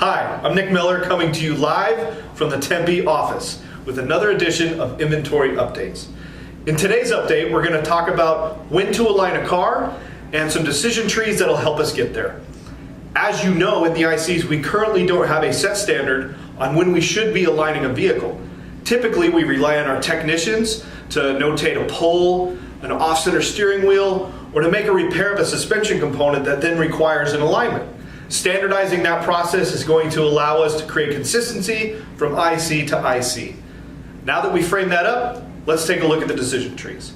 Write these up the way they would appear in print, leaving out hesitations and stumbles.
Hi, I'm Nick Miller coming to you live from the Tempe office with another edition of Inventory Updates. In today's update, we're going to talk about when to align a car and some decision trees that'll help us get there. As you know, in the ICs, we currently don't have a set standard on when we should be aligning a vehicle. Typically, we rely on our technicians to notate a pole, an off-center steering wheel, or to make a repair of a suspension component that then requires an alignment. Standardizing that process is going to allow us to create consistency from IC to IC. Now that we frame that up, let's take a look at the decision trees.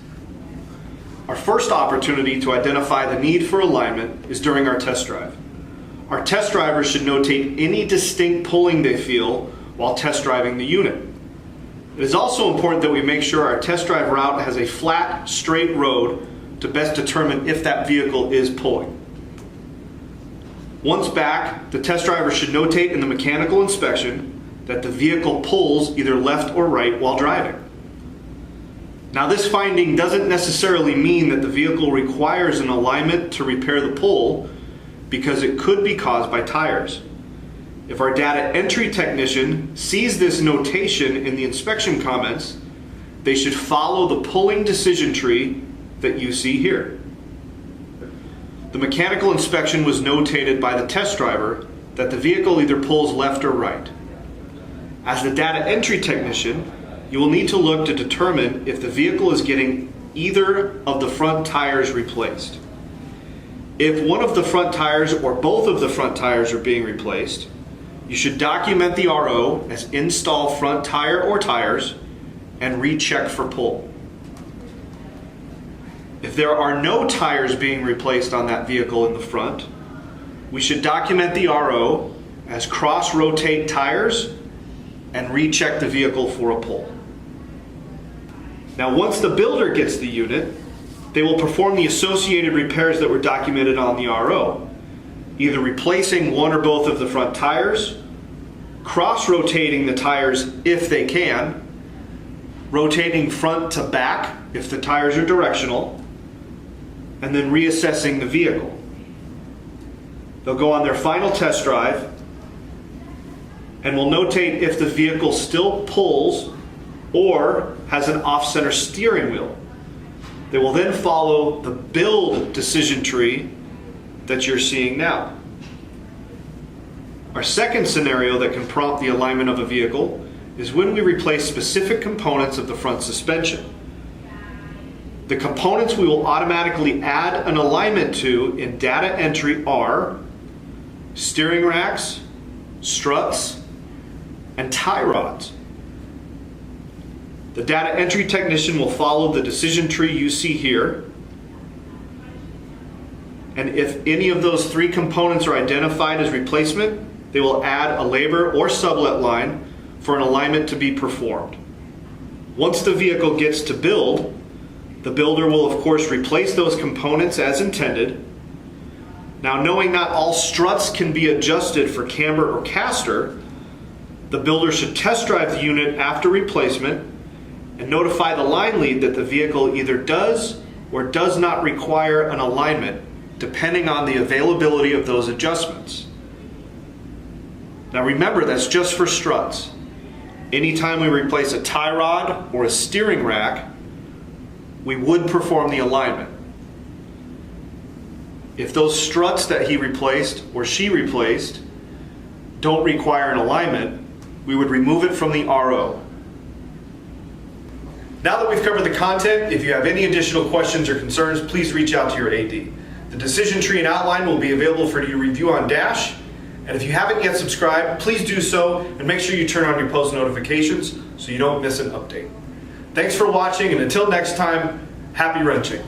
Our first opportunity to identify the need for alignment is during our test drive. Our test drivers should notate any distinct pulling they feel while test driving the unit. It is also important that we make sure our test drive route has a flat, straight road to best determine if that vehicle is pulling. Once back, the test driver should notate in the mechanical inspection that the vehicle pulls either left or right while driving. Now, this finding doesn't necessarily mean that the vehicle requires an alignment to repair the pull, because it could be caused by tires. If our data entry technician sees this notation in the inspection comments, they should follow the pulling decision tree that you see here. The mechanical inspection was notated by the test driver that the vehicle either pulls left or right. As the data entry technician, you will need to look to determine if the vehicle is getting either of the front tires replaced. If one of the front tires or both of the front tires are being replaced, you should document the RO as install front tire or tires and recheck for pull. If there are no tires being replaced on that vehicle in the front, we should document the RO as cross-rotate tires and recheck the vehicle for a pull. Now, once the builder gets the unit, they will perform the associated repairs that were documented on the RO, either replacing one or both of the front tires, cross-rotating the tires if they can, rotating front to back if the tires are directional, and then reassessing the vehicle. They'll go on their final test drive and will notate if the vehicle still pulls or has an off-center steering wheel. They will then follow the build decision tree that you're seeing now. Our second scenario that can prompt the alignment of a vehicle is when we replace specific components of the front suspension. The components we will automatically add an alignment to in data entry are steering racks, struts, and tie rods. The data entry technician will follow the decision tree you see here, and if any of those three components are identified as replacement, they will add a labor or sublet line for an alignment to be performed. Once the vehicle gets to build, the builder will of course replace those components as intended. Now, knowing not all struts can be adjusted for camber or caster, the builder should test drive the unit after replacement and notify the line lead that the vehicle either does or does not require an alignment, depending on the availability of those adjustments. Now remember, that's just for struts. Anytime we replace a tie rod or a steering rack, we would perform the alignment. If those struts that he replaced or she replaced don't require an alignment, we would remove it from the RO. Now that we've covered the content, if you have any additional questions or concerns, please reach out to your AD. The decision tree and outline will be available for you to review on Dash. And if you haven't yet subscribed, please do so and make sure you turn on your post notifications so you don't miss an update. Thanks for watching, and until next time, happy wrenching.